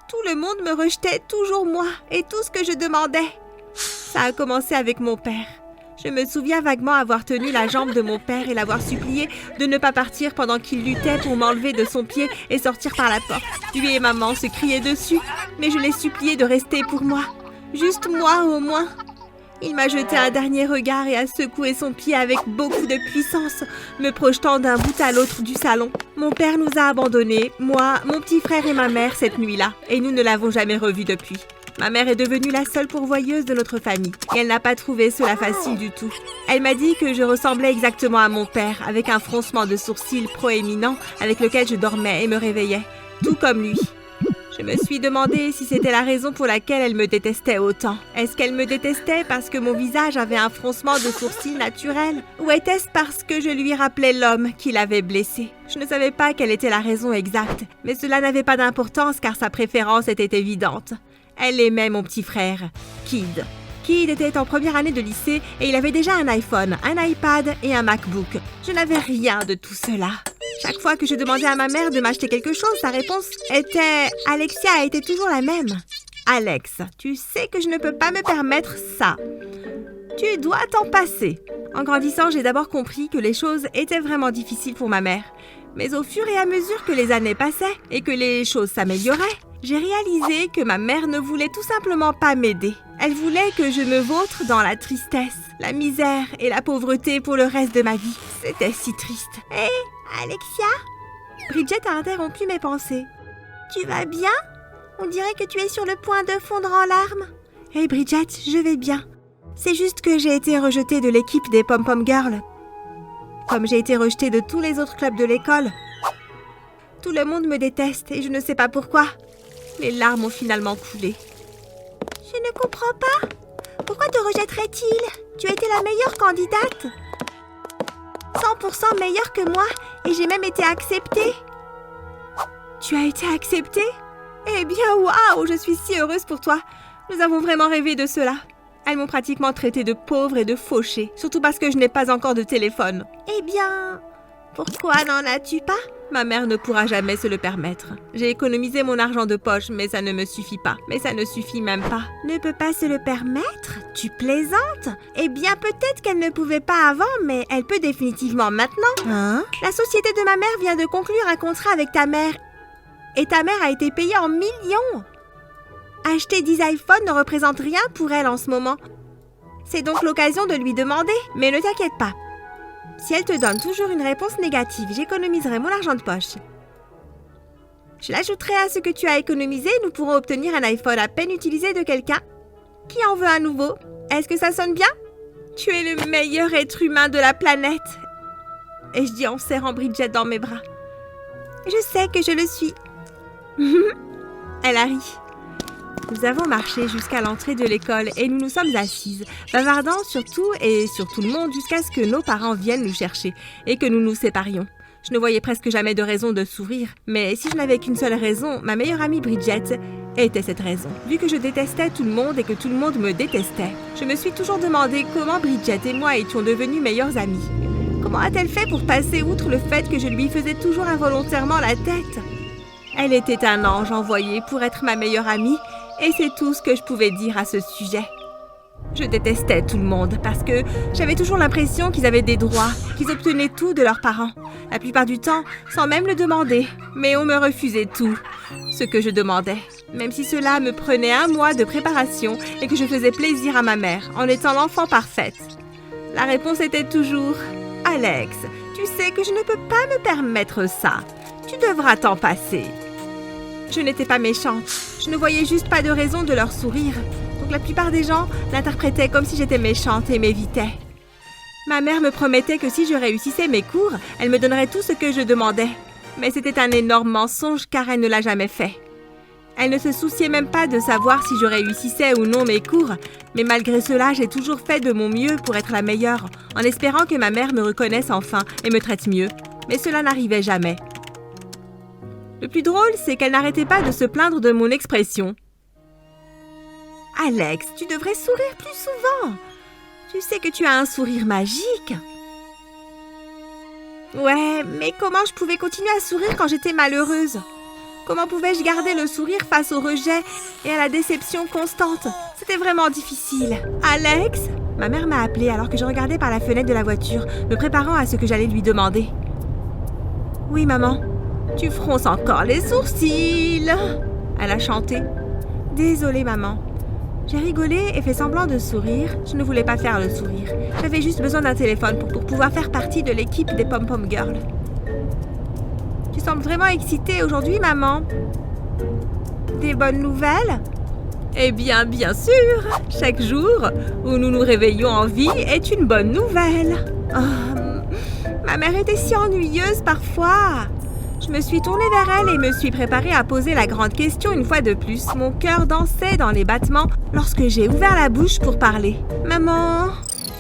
Speaker 1: Tout le monde me rejetait, toujours moi, et tout ce que je demandais. Ça a commencé avec mon père. Je me souviens vaguement avoir tenu la jambe de mon père et l'avoir supplié de ne pas partir pendant qu'il luttait pour m'enlever de son pied et sortir par la porte. Lui et maman se criaient dessus, mais je l'ai supplié de rester pour moi. Juste moi au moins. Il m'a jeté un dernier regard et a secoué son pied avec beaucoup de puissance, me projetant d'un bout à l'autre du salon. Mon père nous a abandonnés, moi, mon petit frère et ma mère cette nuit-là, et nous ne l'avons jamais revu depuis. Ma mère est devenue la seule pourvoyeuse de notre famille et elle n'a pas trouvé cela facile du tout. Elle m'a dit que je ressemblais exactement à mon père, avec un froncement de sourcils proéminent avec lequel je dormais et me réveillais, tout comme lui. Je me suis demandé si c'était la raison pour laquelle elle me détestait autant. Est-ce qu'elle me détestait parce que mon visage avait un froncement de sourcils naturel? Ou était-ce parce que je lui rappelais l'homme qui l'avait blessé? Je ne savais pas quelle était la raison exacte, mais cela n'avait pas d'importance car sa préférence était évidente. Elle aimait mon petit frère, Kid. Kid était en première année de lycée et il avait déjà un iPhone, un iPad et un MacBook. Je n'avais rien de tout cela. Chaque fois que je demandais à ma mère de m'acheter quelque chose, sa réponse était « Alexia était toujours la même. Alex, tu sais que je ne peux pas me permettre ça. Tu dois t'en passer. » En grandissant, j'ai d'abord compris que les choses étaient vraiment difficiles pour ma mère. Mais au fur et à mesure que les années passaient et que les choses s'amélioraient, j'ai réalisé que ma mère ne voulait tout simplement pas m'aider. Elle voulait que je me vautre dans la tristesse, la misère et la pauvreté pour le reste de ma vie. C'était si triste. Hé, Alexia? Bridget a interrompu mes pensées. Tu vas bien? On dirait que tu es sur le point de fondre en larmes. Hé Bridget, je vais bien. C'est juste que j'ai été rejetée de l'équipe des Pom-Pom Girls. Comme j'ai été rejetée de tous les autres clubs de l'école. Tout le monde me déteste et je ne sais pas pourquoi. Les larmes ont finalement coulé. Je ne comprends pas. Pourquoi te rejetterait-il? Tu as été la meilleure candidate. 100% meilleure que moi et j'ai même été acceptée. Tu as été acceptée? Eh bien, waouh, je suis si heureuse pour toi. Nous avons vraiment rêvé de cela. Elles m'ont pratiquement traitée de pauvre et de fauchée, surtout parce que je n'ai pas encore de téléphone. Eh bien, pourquoi n'en as-tu pas? Ma mère ne pourra jamais se le permettre. J'ai économisé mon argent de poche, mais ça ne me suffit pas. Mais ça ne suffit même pas. Ne peut pas se le permettre? Tu plaisantes? Eh bien, peut-être qu'elle ne pouvait pas avant, mais elle peut définitivement maintenant. Hein? La société de ma mère vient de conclure un contrat avec ta mère. Et ta mère a été payée en millions. Acheter 10 iPhones ne représente rien pour elle en ce moment. C'est donc l'occasion de lui demander, mais ne t'inquiète pas. Si elle te donne toujours une réponse négative, j'économiserai mon argent de poche. Je l'ajouterai à ce que tu as économisé et nous pourrons obtenir un iPhone à peine utilisé de quelqu'un qui en veut un nouveau. Est-ce que ça sonne bien? Tu es le meilleur être humain de la planète. Et je dis en serrant Bridget dans mes bras. Je sais que je le suis. Elle a ri. Nous avons marché jusqu'à l'entrée de l'école et nous nous sommes assises, bavardant sur tout et sur tout le monde jusqu'à ce que nos parents viennent nous chercher et que nous nous séparions. Je ne voyais presque jamais de raison de sourire, mais si je n'avais qu'une seule raison, ma meilleure amie Bridget était cette raison. Vu que je détestais tout le monde et que tout le monde me détestait, je me suis toujours demandé comment Bridget et moi étions devenus meilleures amies. Comment a-t-elle fait pour passer outre le fait que je lui faisais toujours involontairement la tête? Elle était un ange envoyé pour être ma meilleure amie, et c'est tout ce que je pouvais dire à ce sujet. Je détestais tout le monde parce que j'avais toujours l'impression qu'ils avaient des droits, qu'ils obtenaient tout de leurs parents. La plupart du temps, sans même le demander. Mais on me refusait tout, ce que je demandais. Même si cela me prenait 1 mois de préparation et que je faisais plaisir à ma mère en étant l'enfant parfaite. La réponse était toujours « Alex, tu sais que je ne peux pas me permettre ça. Tu devras t'en passer. Je n'étais pas méchante. Je ne voyais juste pas de raison de leur sourire. Donc la plupart des gens l'interprétaient comme si j'étais méchante et m'évitaient. Ma mère me promettait que si je réussissais mes cours, elle me donnerait tout ce que je demandais. Mais c'était un énorme mensonge car elle ne l'a jamais fait. Elle ne se souciait même pas de savoir si je réussissais ou non mes cours, mais malgré cela, j'ai toujours fait de mon mieux pour être la meilleure, en espérant que ma mère me reconnaisse enfin et me traite mieux. Mais cela n'arrivait jamais. Le plus drôle, c'est qu'elle n'arrêtait pas de se plaindre de mon expression. « Alex, tu devrais sourire plus souvent. Tu sais que tu as un sourire magique. » Ouais, mais comment je pouvais continuer à sourire quand j'étais malheureuse? Comment pouvais-je garder le sourire face au rejet et à la déception constante? C'était vraiment difficile. « Alex ?» Ma mère m'a appelée alors que je regardais par la fenêtre de la voiture, me préparant à ce que j'allais lui demander. « Oui, maman. » « Tu fronces encore les sourcils !» Elle a chanté. « Désolée, maman. » J'ai rigolé et fait semblant de sourire. Je ne voulais pas faire le sourire. J'avais juste besoin d'un téléphone pour pouvoir faire partie de l'équipe des Pom Pom Girls. « Tu sembles vraiment excitée aujourd'hui, maman. Des bonnes nouvelles ?» Eh bien, bien sûr. Chaque jour où nous nous réveillons en vie est une bonne nouvelle. Oh, ma mère était si ennuyeuse parfois. Je me suis tournée vers elle et me suis préparée à poser la grande question une fois de plus. Mon cœur dansait dans les battements lorsque j'ai ouvert la bouche pour parler. « Maman !»«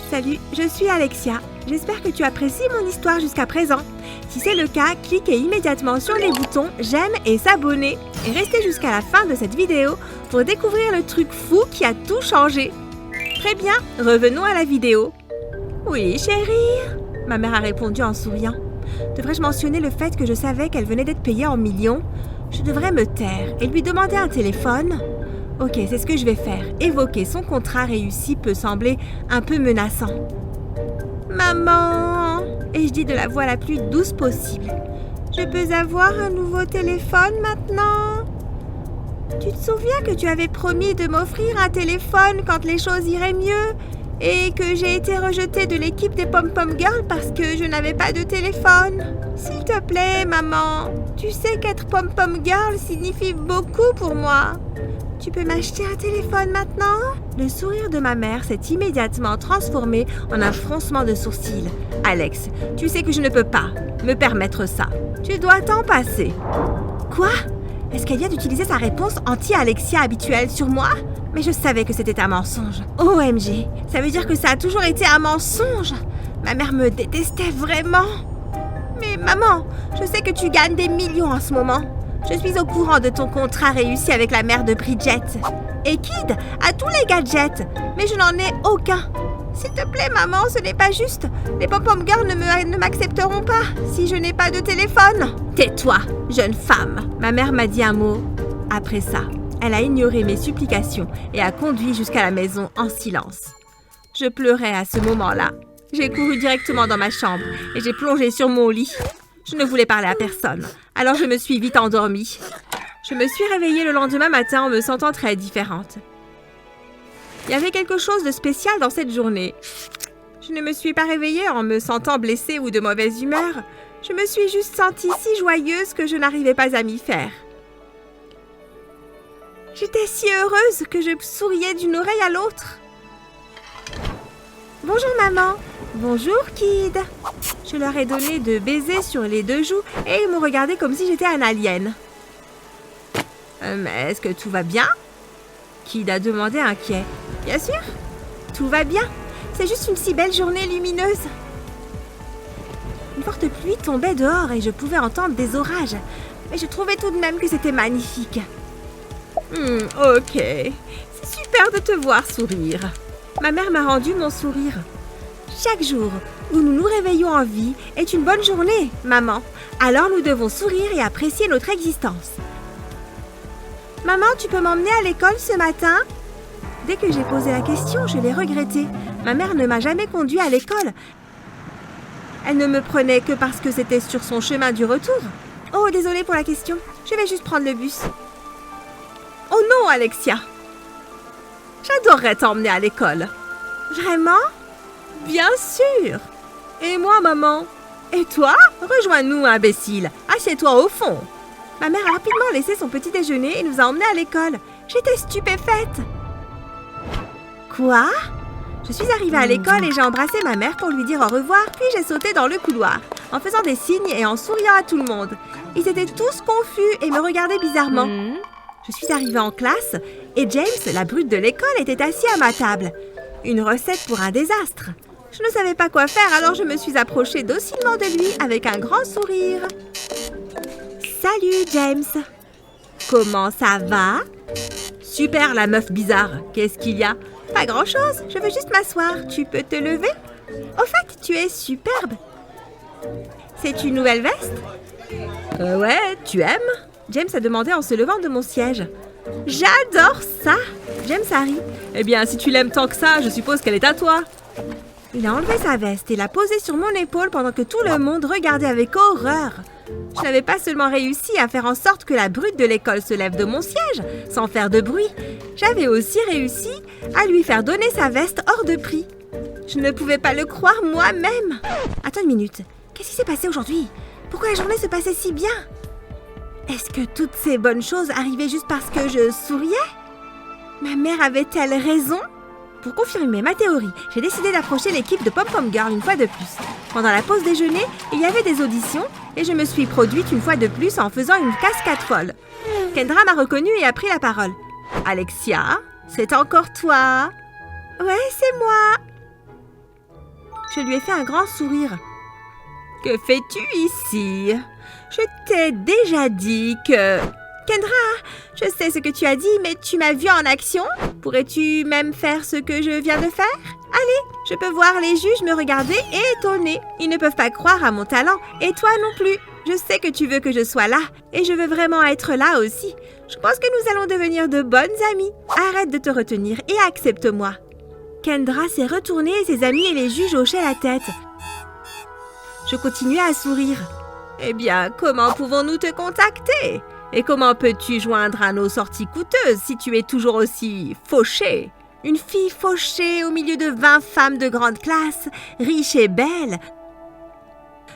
Speaker 1: Salut, je suis Alexia. J'espère que tu apprécies mon histoire jusqu'à présent. Si c'est le cas, cliquez immédiatement sur les boutons « J'aime » et « S'abonner » et restez jusqu'à la fin de cette vidéo pour découvrir le truc fou qui a tout changé. Très bien, revenons à la vidéo. « Oui, chérie ?» Ma mère a répondu en souriant. Devrais-je mentionner le fait que je savais qu'elle venait d'être payée en millions? Je devrais me taire et lui demander un téléphone? Ok, c'est ce que je vais faire. Évoquer son contrat réussi peut sembler un peu menaçant. Maman! Et je dis de la voix la plus douce possible. Je peux avoir un nouveau téléphone maintenant? Tu te souviens que tu avais promis de m'offrir un téléphone quand les choses iraient mieux? Et que j'ai été rejetée de l'équipe des Pom Pom Girls parce que je n'avais pas de téléphone. S'il te plaît, maman, tu sais qu'être Pom Pom Girl signifie beaucoup pour moi. Tu peux m'acheter un téléphone maintenant? Le sourire de ma mère s'est immédiatement transformé en un froncement de sourcils. Alex, tu sais que je ne peux pas me permettre ça. Tu dois t'en passer. Quoi? Est-ce qu'elle vient d'utiliser sa réponse anti-Alexia habituelle sur moi? Mais je savais que c'était un mensonge. OMG, ça veut dire que ça a toujours été un mensonge. Ma mère me détestait vraiment. Mais maman, je sais que tu gagnes des millions en ce moment. Je suis au courant de ton contrat réussi avec la mère de Bridget. Et Kid a tous les gadgets, mais je n'en ai aucun. S'il te plaît, maman, ce n'est pas juste. Les Pom Pom Girls ne m'accepteront pas si je n'ai pas de téléphone. Tais-toi, jeune femme. Ma mère m'a dit un mot. Après ça, elle a ignoré mes supplications et a conduit jusqu'à la maison en silence. Je pleurais à ce moment-là. J'ai couru directement dans ma chambre et j'ai plongé sur mon lit. Je ne voulais parler à personne, alors je me suis vite endormie. Je me suis réveillée le lendemain matin en me sentant très différente. Il y avait quelque chose de spécial dans cette journée. Je ne me suis pas réveillée en me sentant blessée ou de mauvaise humeur. Je me suis juste sentie si joyeuse que je n'arrivais pas à m'y faire. J'étais si heureuse que je souriais d'une oreille à l'autre. « Bonjour maman. Bonjour Kid. » Je leur ai donné 2 baisers sur les 2 joues et ils m'ont regardé comme si j'étais un alien. « Mais est-ce que tout va bien ?» Kid a demandé inquiet. « Bien sûr, tout va bien. C'est juste une si belle journée lumineuse. » Une forte pluie tombait dehors et je pouvais entendre des orages. Mais je trouvais tout de même que c'était magnifique. Ok. C'est super de te voir sourire. Ma mère m'a rendu mon sourire. Chaque jour où nous nous réveillons en vie est une bonne journée, maman. Alors nous devons sourire et apprécier notre existence. Maman, tu peux m'emmener à l'école ce matin? Dès que j'ai posé la question, je l'ai regretté. Ma mère ne m'a jamais conduit à l'école. Elle ne me prenait que parce que c'était sur son chemin du retour. Oh, désolée pour la question. Je vais juste prendre le bus. Oh non, Alexia! J'adorerais t'emmener à l'école. Vraiment? Bien sûr!
Speaker 2: Et moi, maman? Et toi? Rejoins-nous, imbécile. Assieds-toi au fond.
Speaker 1: Ma mère a rapidement laissé son petit déjeuner et nous a emmenés à l'école. J'étais stupéfaite. Quoi? Je suis arrivée à l'école et j'ai embrassé ma mère pour lui dire au revoir, puis j'ai sauté dans le couloir, en faisant des signes et en souriant à tout le monde. Ils étaient tous confus et me regardaient bizarrement. Je suis arrivée en classe et James, la brute de l'école, était assis à ma table. Une recette pour un désastre. Je ne savais pas quoi faire, alors je me suis approchée docilement de lui avec un grand sourire. Salut, James. Comment ça va?
Speaker 2: Super, la meuf bizarre. Qu'est-ce qu'il y a?
Speaker 1: Pas grand-chose, je veux juste m'asseoir. Tu peux te lever? Au fait, tu es superbe. C'est une nouvelle veste?
Speaker 2: Ouais, tu aimes?
Speaker 1: James a demandé en se levant de mon siège. J'adore ça! James a ri.
Speaker 2: Eh bien, si tu l'aimes tant que ça, je suppose qu'elle est à toi.
Speaker 1: Il a enlevé sa veste et l'a posée sur mon épaule pendant que tout le monde regardait avec horreur. Je n'avais pas seulement réussi à faire en sorte que la brute de l'école se lève de mon siège, sans faire de bruit. J'avais aussi réussi à lui faire donner sa veste hors de prix. Je ne pouvais pas le croire moi-même. Attends une minute. Qu'est-ce qui s'est passé aujourd'hui? Pourquoi la journée se passait si bien? Est-ce que toutes ces bonnes choses arrivaient juste parce que je souriais? Ma mère avait-elle raison? Pour confirmer ma théorie, j'ai décidé d'approcher l'équipe de Pom Pom Girl une fois de plus. Pendant la pause déjeuner, il y avait des auditions et je me suis produite une fois de plus en faisant une cascade folle. Kendra m'a reconnue et a pris la parole. « Alexia, c'est encore toi ?»« Ouais, c'est moi. » Je lui ai fait un grand sourire. « Que fais-tu ici? Je t'ai déjà dit que... » Kendra, je sais ce que tu as dit, mais tu m'as vue en action. Pourrais-tu même faire ce que je viens de faire? Allez, je peux voir les juges me regarder étonnés. Ils ne peuvent pas croire à mon talent, et toi non plus. Je sais que tu veux que je sois là, et je veux vraiment être là aussi. Je pense que nous allons devenir de bonnes amies. Arrête de te retenir et accepte-moi. Kendra s'est retournée et ses amis et les juges hochaient la tête. Je continuais à sourire. Eh bien, comment pouvons-nous te contacter? Et comment peux-tu joindre à nos sorties coûteuses si tu es toujours aussi fauchée? Une fille fauchée au milieu de 20 femmes de grande classe, riches et belles.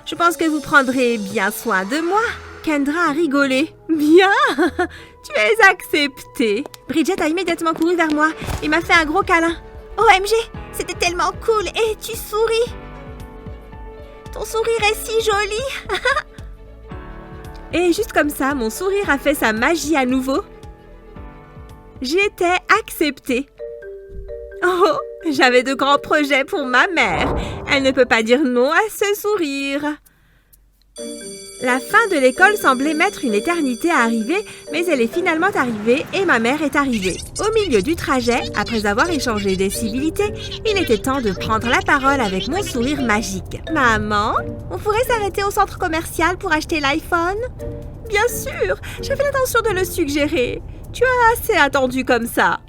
Speaker 1: Je pense que vous prendrez bien soin de moi. Kendra a rigolé. Bien, tu es acceptée. Bridget a immédiatement couru vers moi et m'a fait un gros câlin. OMG, c'était tellement cool et tu souris. Ton sourire est si joli. Et juste comme ça, mon sourire a fait sa magie à nouveau. J'étais acceptée. Oh, j'avais de grands projets pour ma mère. Elle ne peut pas dire non à ce sourire. La fin de l'école semblait mettre une éternité à arriver, mais elle est finalement arrivée et ma mère est arrivée. Au milieu du trajet, après avoir échangé des civilités, il était temps de prendre la parole avec mon sourire magique. « Maman, on pourrait s'arrêter au centre commercial pour acheter l'iPhone? » « Bien sûr, j'avais l'intention de le suggérer. Tu as assez attendu comme ça. »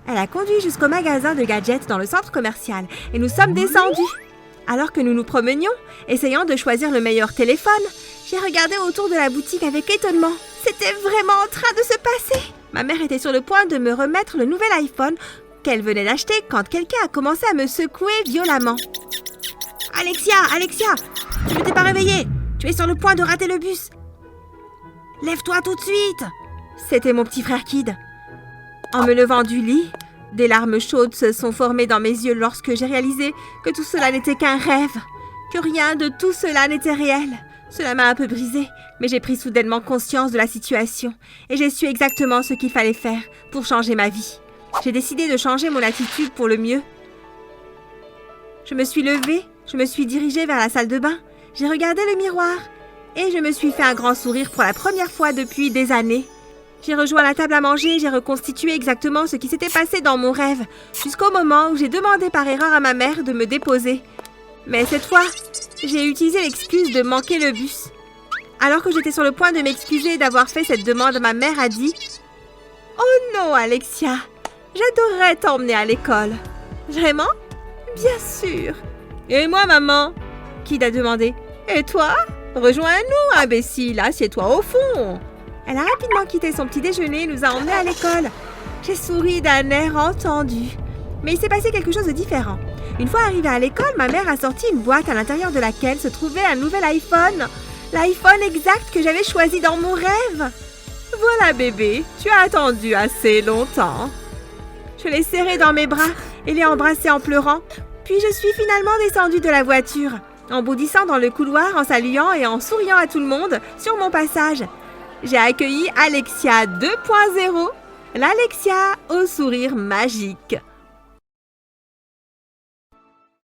Speaker 1: Elle a conduit jusqu'au magasin de gadgets dans le centre commercial et nous sommes descendus. Alors que nous nous promenions, essayant de choisir le meilleur téléphone, j'ai regardé autour de la boutique avec étonnement. C'était vraiment en train de se passer. Ma mère était sur le point de me remettre le nouvel iPhone qu'elle venait d'acheter quand quelqu'un a commencé à me secouer violemment. « Alexia, tu ne t'es pas réveillée. Tu es sur le point de rater le bus. Lève-toi tout de suite. » C'était mon petit frère Kid. En me levant du lit, des larmes chaudes se sont formées dans mes yeux lorsque j'ai réalisé que tout cela n'était qu'un rêve, que rien de tout cela n'était réel. Cela m'a un peu brisée, mais j'ai pris soudainement conscience de la situation et j'ai su exactement ce qu'il fallait faire pour changer ma vie. J'ai décidé de changer mon attitude pour le mieux. Je me suis levée, je me suis dirigée vers la salle de bain, j'ai regardé le miroir et je me suis fait un grand sourire pour la première fois depuis des années. J'ai rejoint la table à manger et j'ai reconstitué exactement ce qui s'était passé dans mon rêve, jusqu'au moment où j'ai demandé par erreur à ma mère de me déposer. Mais cette fois, j'ai utilisé l'excuse de manquer le bus. Alors que j'étais sur le point de m'excuser d'avoir fait cette demande, ma mère a dit « Oh non, Alexia, j'adorerais t'emmener à l'école. »« Vraiment? Bien sûr. »« Et moi, maman ?» Kid a demandé. « Et toi? Rejoins-nous, imbécile, assieds-toi au fond. » Elle a rapidement quitté son petit déjeuner et nous a emmenés à l'école. J'ai souri d'un air entendu. Mais il s'est passé quelque chose de différent. Une fois arrivée à l'école, ma mère a sorti une boîte à l'intérieur de laquelle se trouvait un nouvel iPhone. L'iPhone exact que j'avais choisi dans mon rêve.
Speaker 2: Voilà bébé, tu as attendu assez longtemps.
Speaker 1: Je l'ai serré dans mes bras et l'ai embrassé en pleurant. Puis je suis finalement descendue de la voiture, en bondissant dans le couloir, en saluant et en souriant à tout le monde sur mon passage. J'ai accueilli Alexia 2.0, l'Alexia au sourire magique.